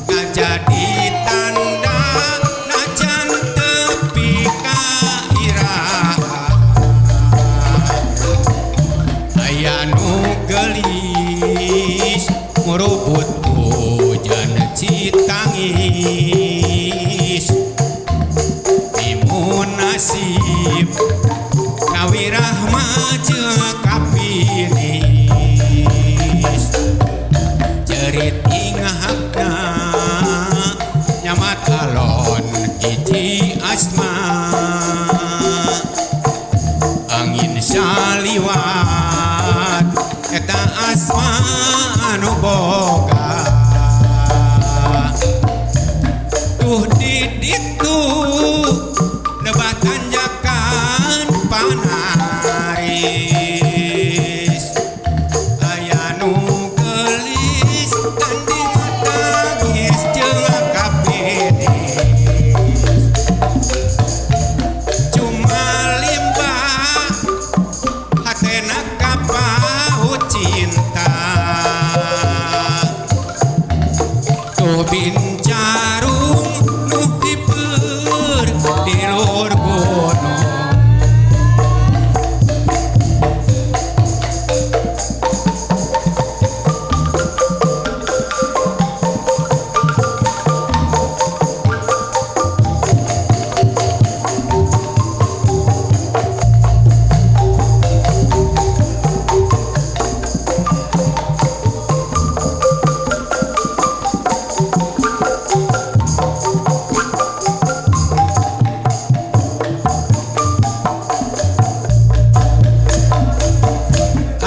ngajadi tanda najan tepi ka iraha aya nu gelis ngurubut hujan citangis timun nasib kawirah maju kapinis jerit ingahna nyamat alon hiji asma angin saliwat eta asma anu boga tuh diditu lebah tanjakan panaris aya nu gelis tanding tangis jeung kapinis cuma limbah hatena kapaut cinta tuh bincarung nu dipeur di luar gunung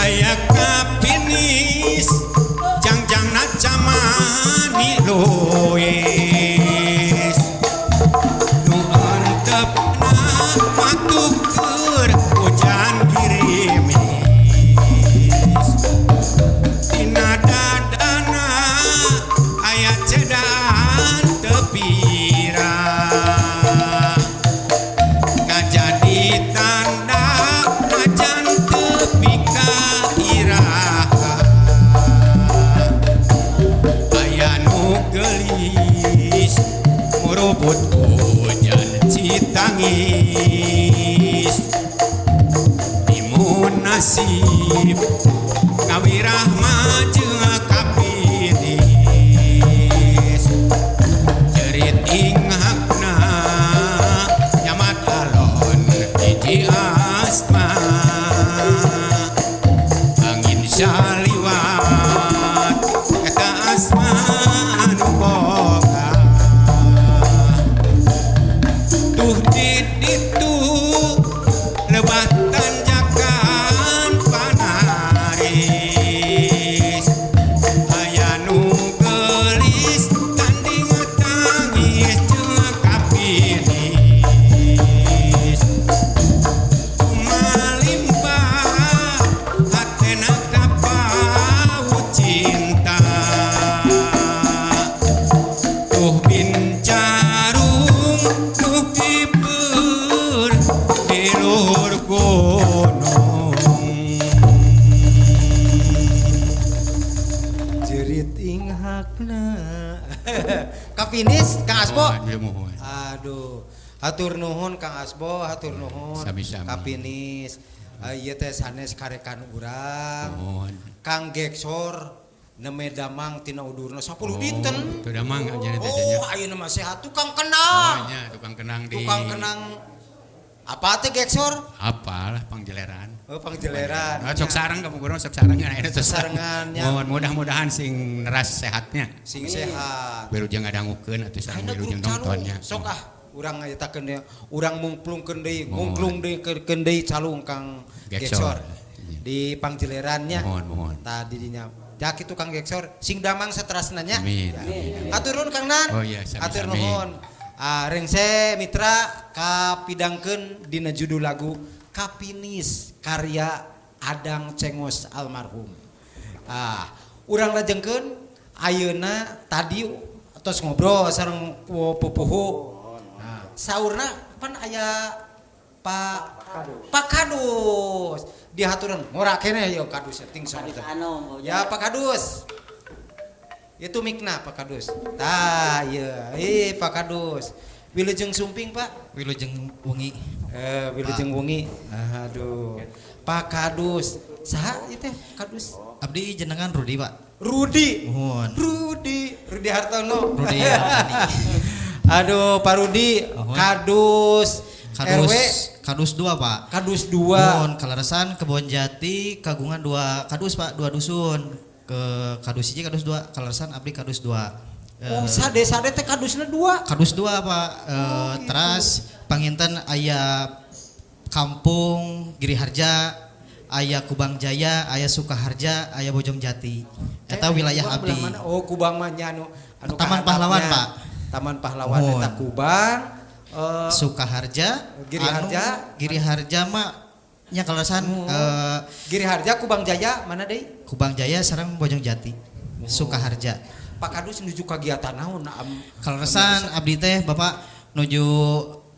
aya kapinis jangjangna camani loes nu antepna patuker hujan girimis tina dadana aya cedan tepira ngajadi tanda najan tepi ka iraha aya nu gelis ngurubut hujan citangis timun nasib kawirah maju kapinis jerit ingahna nyamat alon hiji asma angin saliwat eta asma anu boga tuh diditu lebah tanjakan panaris aya nu gelis tanding tangis jeung kapinis malimpah hatena kapaut cinta tuh bincarung nu dipeur di luhur gunung jerit inghakna kapinis Kang Asbo mohon aduh hatur nuhun Kang Asbo hatur nuhun Sami-sami. kapinis ieu teh sanes karekan urang mohon Kang Geksor neme damang tina udurna 10 dinten itu damang aja teh oh ayeuna mah sehat tukang kenang tukang kenang di tukang kenang apa teh Geksor apalah pangjeleran oh pangjeleran sok sareng kamu guru sok sareng ayeuna teh sarengannya mohon mudah-mudahan sing neras sehatnya sing sehat berujang ngadangukeun atuh sareng berujang nontonnya sok ah urang ngayatakeun deui urang mungplungkeun deui mungklung deui keun deui calung Kang Geksor di pangjelerannya mohon tadi dinya ya kitu Kang Geksor sing damang saterasna nya amin atur nuhun Kang Nan oh iya sami-sami atur nuhun rengse mitra kapidangkeun dina judul lagu Kapinis karya Adang Cengos almarhum urang lajengkeun ayeuna tadi tos ngobrol sareng pupuhu saurna pan aya Pak Pak Kadus dihaturan ngora kene yo Kadus ting sok teh. Ya Pak Kadus. Itu mikna Pak Kadus. Tah ieu Pak Kadus. Wilujeng sumping Pak. Wilujeng wengi. Wilujeng wengi. Aduh. Pak Kadus. Saha ieu teh Kadus? Abdi jenengan Rudi Pak. Rudi. Mohon. Rudi Hartono. Rudi Hartani. Aduh Pak Rudi. Mohon. Kadus. RW. Kadus 2 Pak. Kadus 2. Mohon Kalarasan Kebon Jati kagungan 2 kadus Pak, 2 dusun. Ke kadus 1 kadus 2 Kalarasan abdi kadus 2. Oh sade teh kadusna 2. Kadus 2 Pak. Gitu. Teras panginten aya Kampung Giriharja, aya Kubang Jaya, aya Sukaharja, aya Bojong Jati. Eta wilayah Kubang abdi. belah mana? Oh Kubang mah nya anu Taman Pahlawan Pak. Taman Pahlawan Mohon. eta Kubang. Sukaharja, Giriharja. Giriharja mah nya Kalarasan Giriharja Kubang Jaya mana deui? Kubang Jaya sareng Bojong Jati. Sukaharja. Pak Kadus nuju kagiatan naon? Kalarasan abdi teh Bapak nuju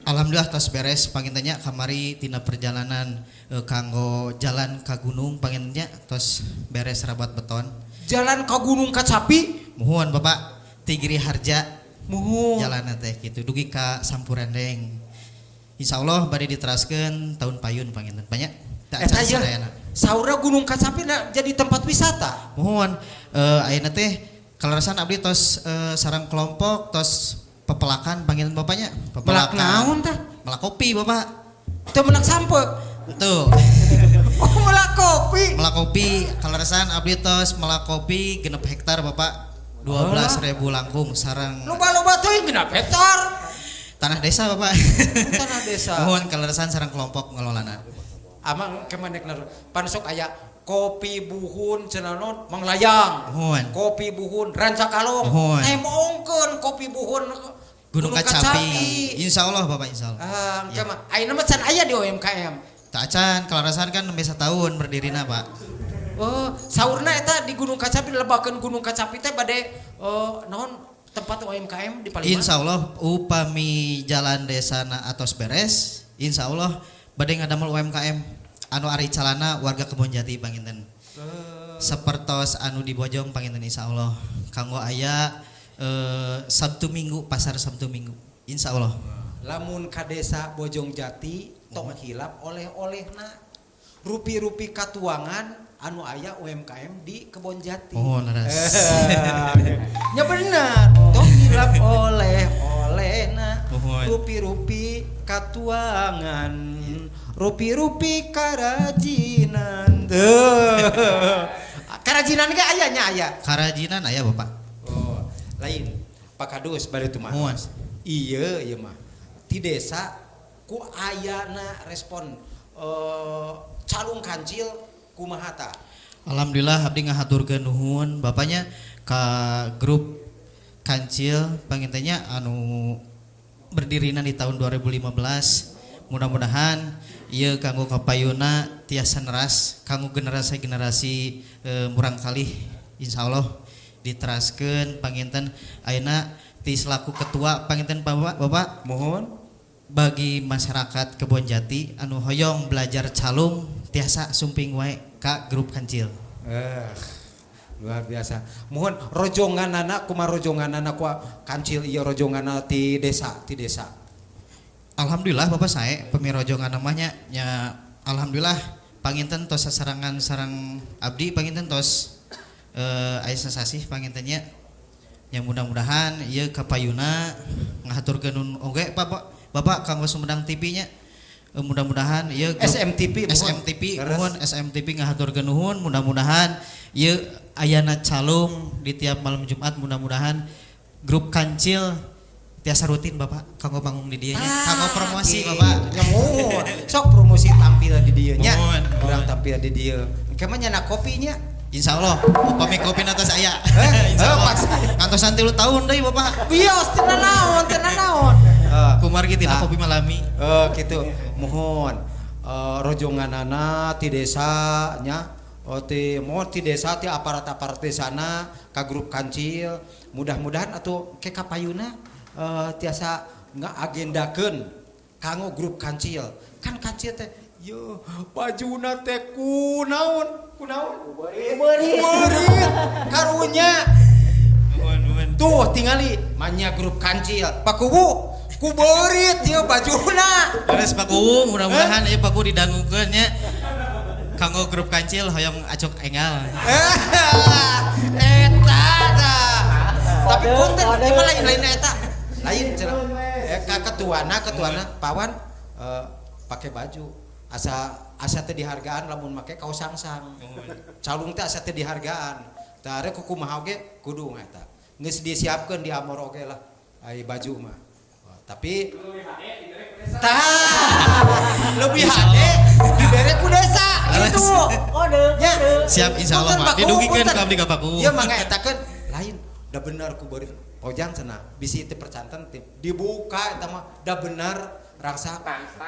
alhamdulillah tos beres pangintennya kamari tina perjalanan kanggo jalan ka gunung pangintennya tos beres rabat beton. Jalan ka Gunung Kacapi. Muhun Bapak ti Giriharja. Muhun. Jalan teh gitu dugi ka Sampurendeng. Insyaallah bade diteraskeun tahun payun panginten banyak. Eta ya. Saura Gunung Kacapi jadi tempat wisata. Muhun ayeuna teh kalarasan abdi tos sareng kelompok tos pepelakan panginten bapaknya. Melak naon teh? Melak kopi Bapak. Teu melak sampe. Tuh. Oh melak kopi. Melak kopi kalarasan abdi tos melak kopi genep hektar Bapak. 12.000 langkung sareng Loba-loba teuing genep hektar. tanah desa Bapak. Tanah desa. Mohon kalarasan sareng kelompok ngelolana. Amang kemenek pan sok aya kopi buhun cenah naon Manglayang. Mohon. Kopi buhun Rancakalong. Mohon. Mongkeun kopi buhun Gunung Kacapi. Insyaallah Bapak insyaallah. Engke mah ayeuna mah can aya di UMKM. Tak acan kalarasan kan nembe tahun berdirina Pak. Oh, saurna eta di Gunung Kacapi lebakeun Gunung Kacapi teh bade naon tempat UMKM di Palembang. Insyaallah upami jalan desana atos beres, insyaallah bade ngadamel UMKM anu ari calana warga Kebon Jati panginten. Sapertos anu di Bojong panginten insyaallah kanggo aya Sabtu Minggu pasar Sabtu Minggu. Insyaallah. Lamun ka desa Bojong Jati tong hilap oleh-olehna rupi-rupi katuangan anu aya UMKM di Kebon Jati. Oh, laras. Ya benar. Tong hilap oleh-olehna Mohon. rupi-rupi katuangan, rupi-rupi karajinan. Karajinan ge aya nya aya. Karajinan aya Bapak. Oh, lain Pak Kadus bari teu mah. Mohon. Ieu mah. Di desa ku ayana respon calung kancil kumaha ta? Alhamdulillah abdi ngahaturkeun nuhun bapaknya ka grup kancil pangintennya anu berdirina di tahun 2015. Mudah-mudahan ieu kanggo kapayuna tiasa neras kanggo generasi-generasi murang kalih insyaallah diteraskeun panginten ayeuna ti selaku ketua panginten Bapak Mohon bagi masyarakat Kebon Jati anu hoyong belajar calung tiasa sumping wae ka grup kancil. Luar biasa. Mohon rojonganana kumaha rojonganana ku kancil ieu rojonganna ti desa. Alhamdulillah Bapak saya pemirojongan namanya nya alhamdulillah panginten tos sasarangan sareng abdi panginten tos aya sasasih pangintennya yang mudah-mudahan ieu kapayuna ngahaturkeun nun oge Bapak kanggo Sumedang TV nya mudah-mudahan ieu SMTP mohon SMTP ngahaturkeun nuhun mudah-mudahan ieu ayana calung di tiap malam Jumat mudah-mudahan grup kancil tiasa rutin Bapak kanggo panggung di dieu nya kanggo promosi gitu. Bapak Ya mohon sok promosi tampil di dieu nya Mohon. urang tampil di dieu engke mah nya kopinya insyaallah upami kopi nata saya Insyaallah. kantosan 3 tahun deui Bapak bios teu naon kumargi tina Nah. kopi malami gitu mohon rojonganana ti desa nya ti desa ti aparat-aparat desana ka grup kancil mudah-mudahan atuh ke kapayuna tiasa ngaagendakeun kanggo grup kancil kan kancil teh Yo, bajuna teh kunaon? Beurit. Karunya. Tuh tingali manya grup kancil. Pakubu ku beurit ieu bajuna. Beres Pak Kuwu, mudah-mudahan ieu Pak Kuwu didangukeun nya. Kanggo grup kancil hoyong acok enggal. Eta dah. Tapi punten ieu mah lain eta. Lain cenah. Ketuana pawan pakai baju. Asa teu dihargaan lamun make kaos sangsang. Calung teh asa teu dihargaan. Tah rek kumaha oge kudu eta. Geus disiapkeun di amor oge lah. Ai baju mah. Tapi lebih hade dibere ku desa gitu. Kode. Ya. Siap insyaallah mah didugikeun ka abdi ka Pak Kuwu. Ieu mah ngetakeun lain da bener ku beureut pojang cenah bisi teu percanten dibuka eta mah da bener rangsa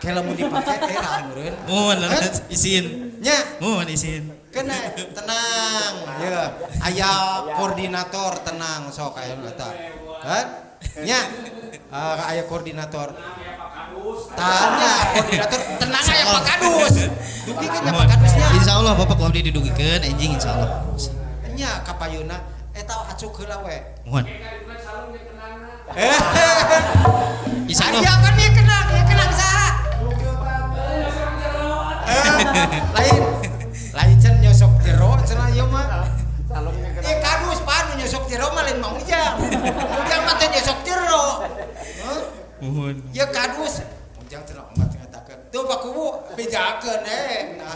ke lamun dipake era meureun. Mohon izin. Nya. Mohon izin. Kena tenang ya aya koordinator tenang sok aya eta kan nya aya koordinator tanya koordinator tenang aya Pak Kadus dugikeun ka Pak Kadusnya insyaallah Bapak ku abdi didugikeun enjing insyaallah nya kapayuna eta acuk heula we mohon insyaallah aya kan ieu kenang saha lain can nyosok jero cenah ieu mah Kadus pan nyosok jero mah lain Mang Ujang mah teh nyosok jero mohon ya Kadus Ujang cenah umat ngatakeun tuh Pak Kuwu bejakeun nah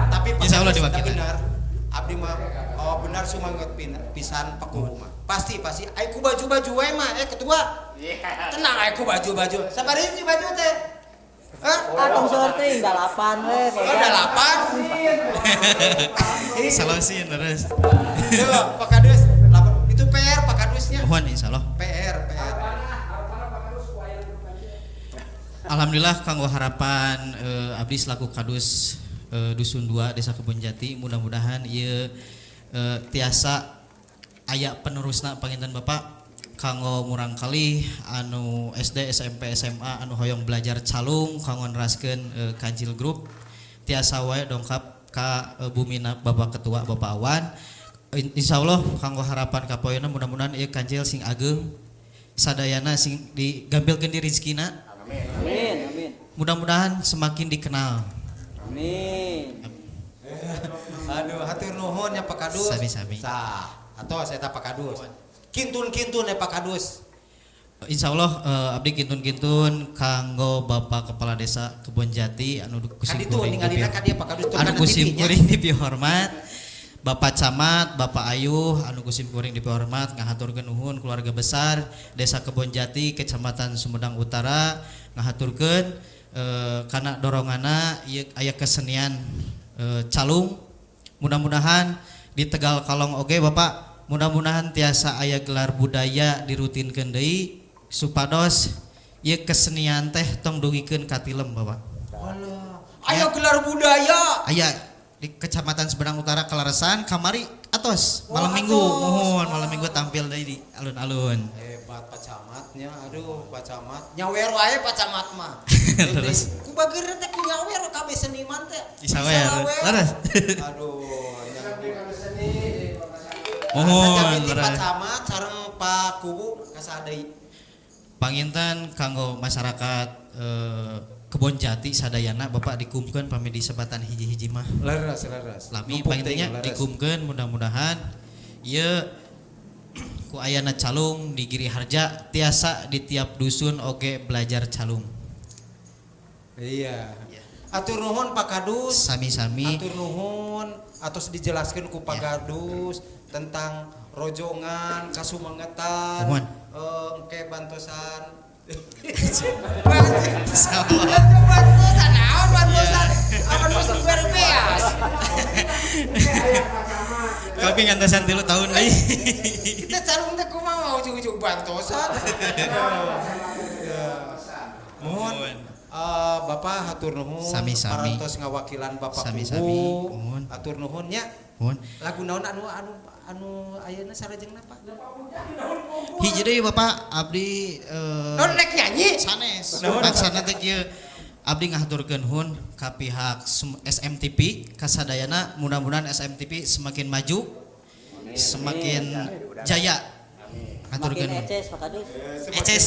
tapi insyaallah diwakilkan benar abdi mah benar sumanget pisan Pak Kuwu mah pasti ai ku baju-baju we mah ketua tenang ai ku baju-baju sabari si baju teh Atong sorting dalapan we. Dalapan. Salasin terus. Pak Kadus, itu PR Pak Kadusnya. Mohon insyaallah. PR. Alhamdulillah kanggo harapan abdi selaku Kadus Dusun 2 Desa Kebonjati mudah-mudahan ieu tiasa aya penerusna panginten Bapak kanggo murang kali anu SD SMP SMA anu hoyong belajar calung kanggo neraskeun kancil grup tiasa wae dongkap ka bumina Bapak Ketua Bapak Awan insyaallah kanggo harapan kapoeuna mudah-mudahan ieu kancil sing ageng sadayana sing digampilkeun di rezekina Amin. Mudah-mudahan semakin dikenal. Amin. Aduh, hatur nuhun ya Pak Kadus. Sami-sami. Sah, atau saya Pak Kadus. Kintun-kintun ya Pak Kadus. Insyaallah abdi kintun-kintun kanggo Bapak Kepala Desa Kebonjati anu kusim kuring anu kusim kuring dipihormat Bapak Camat, Bapak Ayuh anu kusim kuring dipihormat ngahaturkeun nuhun keluarga besar Desa Kebonjati Kecamatan Sumedang Utara ngahaturkeun kana doronganna ieu aya kesenian calung mudah-mudahan di Tegal Kalong oge Bapak mudah-mudahan tiasa aya gelar budaya dirutinkeun deui supados ieu kesenian teh tong dugikeun ka tilem Bapak. Aya gelar budaya. Aya di Kecamatan Sumedang Utara Kalaresan kamari atos malam Minggu mohon malam Minggu tampil deui di alun-alun. Hebat Pak Camatnya, aduh Pak Camat. Nyawer wae Pak Camat mah. Terus ku bageur teh ku nyawer kabeh seniman teh. isawer. Terus Aduh, mohon Pak Camat sareng Pak Kubu kasadai. Panginten kanggo masyarakat Kebonjati sadayana Bapak dikumkeun pami di sebatan hiji-hiji mah. Leres. Lami pangintennya dikumkeun mudah-mudahan ieu ku ayana calung di Giri Harja tiasa di tiap dusun oge belajar calung. Iya. Atur nuhun Pak Kadus. Sami-sami. Atur nuhun atos dijelaskeun ku Pak Kadus tentang rojongan kasumangetan engke bantosan bantosan naon bantosan awan musim berbeas Tapi ngantosan 3 tahun deui. kita calung teh kumaha ujug-ujug bantosan mohon Bapak hatur nuhun Sami-sami. parantos ngawakilan Bapak Sami-sami. Kubu Mohon. hatur nuhun nya Nuhun. Lagu naon anu ayeuna sarajengna Pak? Hiji deui Bapak abdi Non nek nyanyi. sanes. Naon? Maksana teh kieu abdi ngahaturkeun nuhun ka pihak SMTP kasadayana mudah-mudahan SMTP semakin maju, semakin jaya. Haturkeun Makin nuhun. eces Pak Kadus. Eces.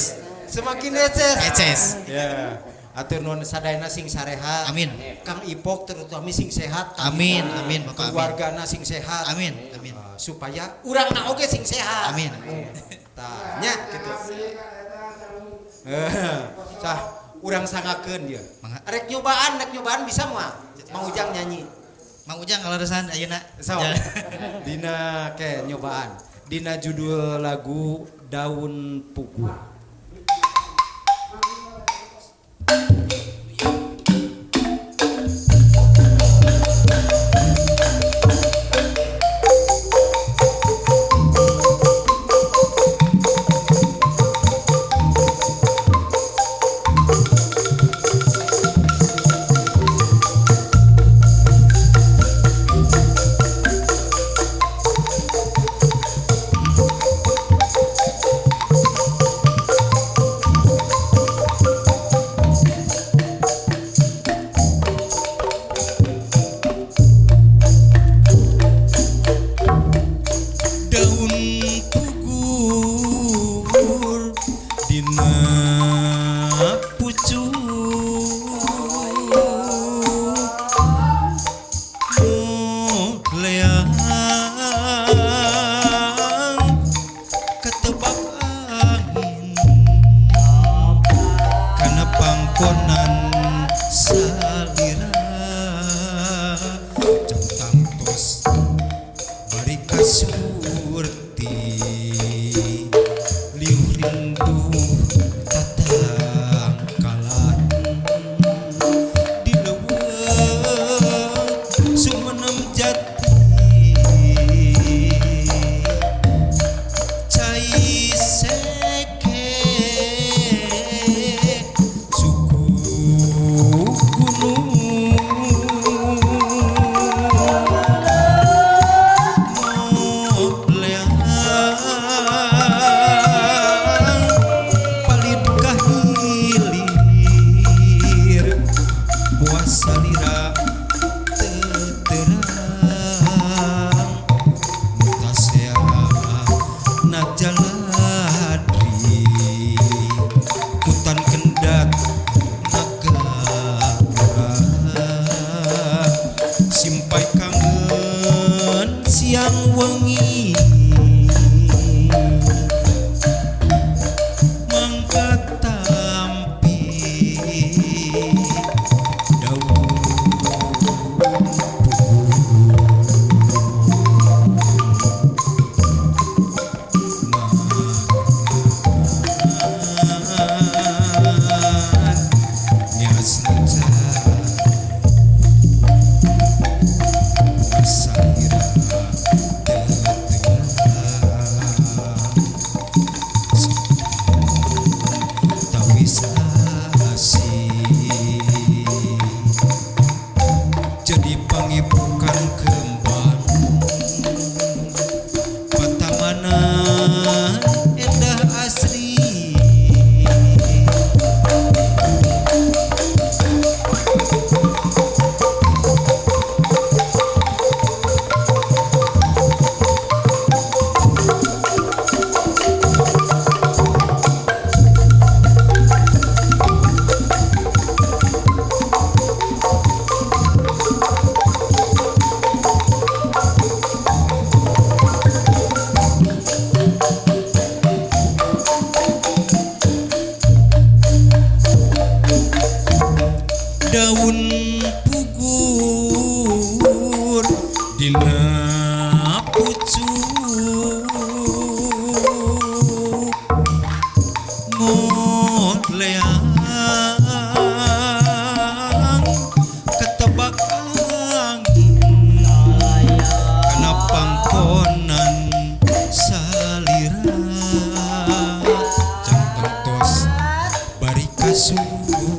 Semakin eces. Eces. Ya. Atur nuhun sadayana sing sarehat. Amin. Kang Ipok terutama sing sehat. Amin, amin Bapak. Amin. Keluargana sing sehat. Amin, amin. Supaya urangna oge sing sehat. Amin. Tanya gitu. Sah urang sangakeun dia. Mangga. Rek nyobaan bisa moal. Mang Ujang nyanyi. Mang Ujang kaleuresan ayeuna. So, dina ke nyobaan. Dina judul lagu Daun Pugu.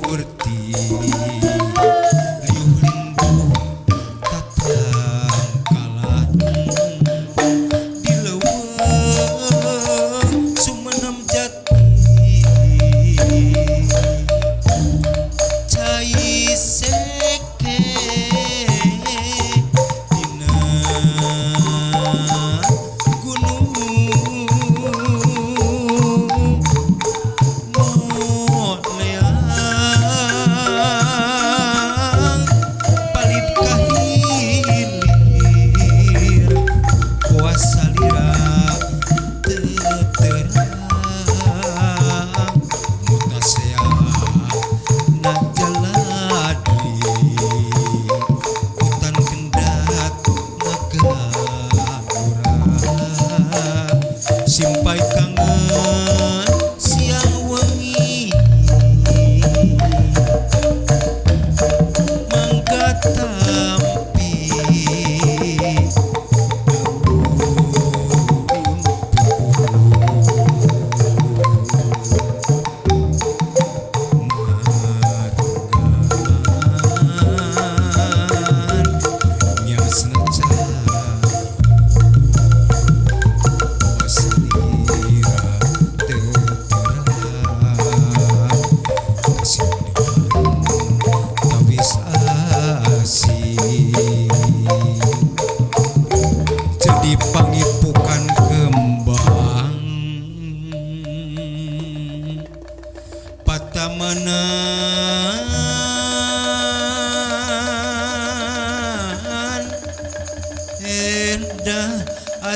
Surti liu rindu tatang kala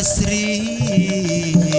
asri